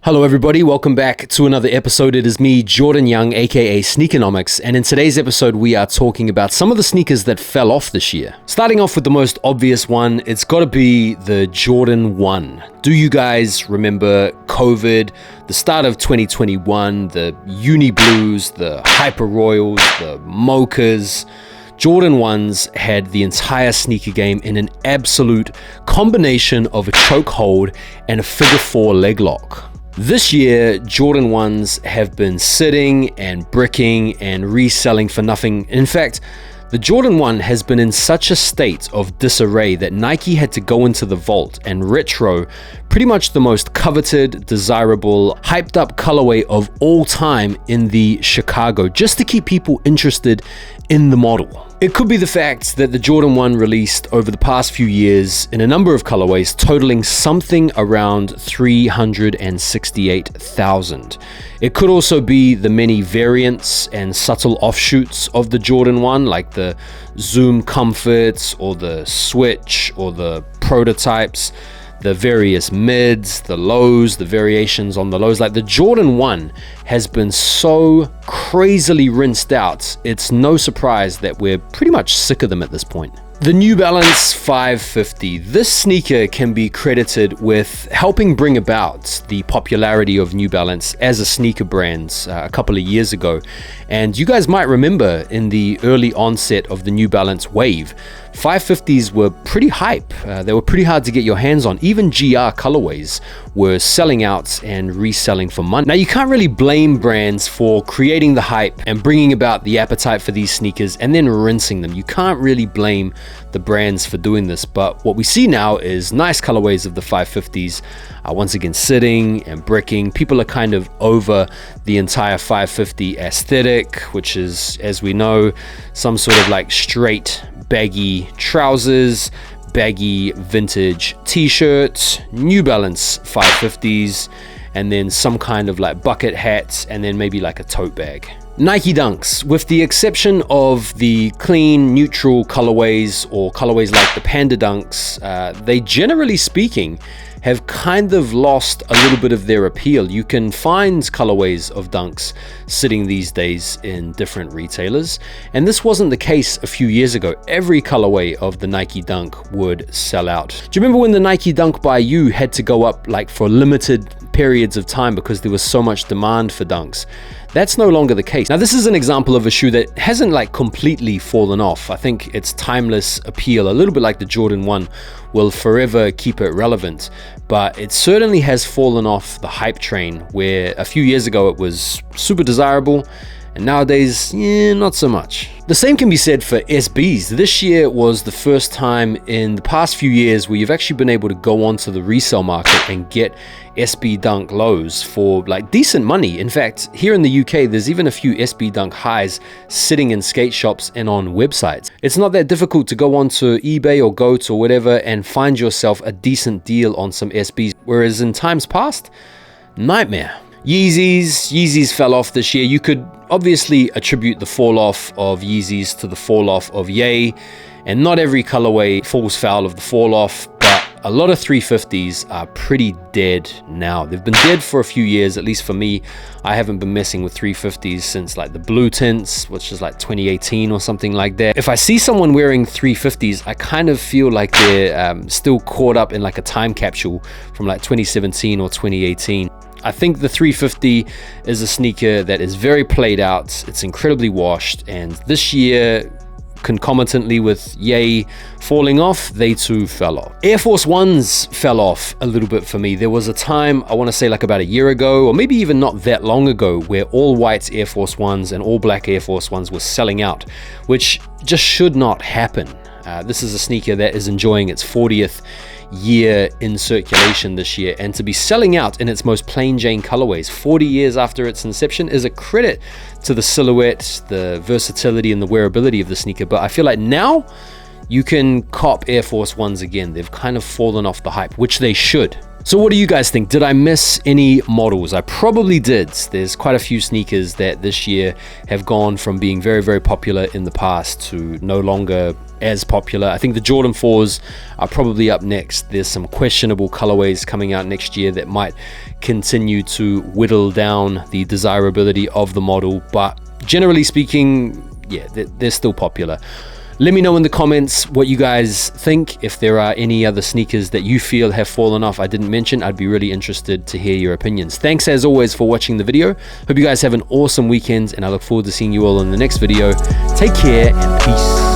Hello everybody, welcome back to another episode. It is me, Jordan Young, aka Sneakernomics, and in today's episode we are talking about some of the sneakers that fell off this year. Starting off with the most obvious one, it's got to be the Jordan 1. Do you guys remember COVID, the start of 2021, the Uni Blues, the Hyper Royals, the Mochas? Jordan 1s had the entire sneaker game in an absolute combination of a chokehold and a figure 4 leg lock. This year, Jordan 1s have been sitting and bricking and reselling for nothing. In fact, the Jordan 1 has been in such a state of disarray that Nike had to go into the vault and retro pretty much the most coveted, desirable, hyped up colorway of all time in the Chicago, just to keep people interested in the model. It could be the fact that the Jordan 1 released over the past few years in a number of colorways, totaling something around 368,000. It could also be the many variants and subtle offshoots of the Jordan 1, like the Zoom Comforts or the Switch or the prototypes, the various mids, the lows, the variations on the lows. Like the Jordan 1 has been so crazily rinsed out, it's no surprise that we're pretty much sick of them at this point. The New Balance 550. This sneaker can be credited with helping bring about the popularity of New Balance as a sneaker brand a couple of years ago. And you guys might remember in the early onset of the New Balance wave, 550s were pretty hype. They were pretty hard to get your hands on. Even GR colorways were selling out and reselling for money. Now, you can't really blame brands for creating the hype and bringing about the appetite for these sneakers and then rinsing them. You can't really blame the brands for doing this, but what we see now is nice colorways of the 550s once again sitting and bricking. People are kind of over the entire 550 aesthetic, which is, as we know, some sort of like straight baggy trousers, baggy vintage t-shirts, New Balance 550s, and then some kind of like bucket hats, and then maybe like a tote bag. Nike Dunks, with the exception of the clean, neutral colorways or colorways like the Panda Dunks, they generally speaking have kind of lost a little bit of their appeal. You can find colorways of Dunks sitting these days in different retailers, and this wasn't the case a few years ago. Every colorway of the Nike Dunk would sell out. Do you remember when the Nike Dunk by You had to go up like for limited periods of time because there was so much demand for Dunks? That's no longer the case. Now, this is an example of a shoe that hasn't like completely fallen off. I think its timeless appeal, a little bit like the Jordan 1, will forever keep it relevant, but it certainly has fallen off the hype train, where a few years ago it was super desirable, and nowadays, not so much. The same can be said for SBs. This year was the first time in the past few years where you've actually been able to go onto the resale market and get SB Dunk lows for like decent money. In fact, here in the UK, there's even a few SB Dunk highs sitting in skate shops and on websites. It's not that difficult to go onto eBay or GOAT or whatever and find yourself a decent deal on some SBs, whereas in times past, nightmare. Yeezys fell off this year. You could obviously attribute the fall off of Yeezys to the fall off of Ye, and not every colorway falls foul of the fall off, but a lot of 350s are pretty dead now. They've been dead for a few years, at least for me. I haven't been messing with 350s since like the blue tints, which is like 2018 or something like that. If I see someone wearing 350s, I kind of feel like they're still caught up in like a time capsule from like 2017 or 2018. I think the 350 is a sneaker that is very played out. It's incredibly washed, and this year, concomitantly with Ye falling off, they too fell off. Air Force 1s fell off a little bit for me. There was a time, I want to say like about a year ago, or maybe even not that long ago, where all white Air Force 1s and all black Air Force 1s were selling out, which just should not happen. This is a sneaker that is enjoying its 40th year in circulation this year, and to be selling out in its most plain Jane colorways 40 years after its inception is a credit to the silhouette, the versatility, and the wearability of the sneaker. But I feel like now you can cop Air Force 1s again. They've kind of fallen off the hype, which they should. So what do you guys think? Did I miss any models? I probably did. There's quite a few sneakers that this year have gone from being very, very popular in the past to no longer as popular. I think the Jordan 4s are probably up next. There's some questionable colorways coming out next year that might continue to whittle down the desirability of the model, but generally speaking, yeah, they're still popular. Let me know in the comments what you guys think. If there are any other sneakers that you feel have fallen off I didn't mention, I'd be really interested to hear your opinions. Thanks as always for watching the video. Hope you guys have an awesome weekend, and I look forward to seeing you all in the next video. Take care and peace.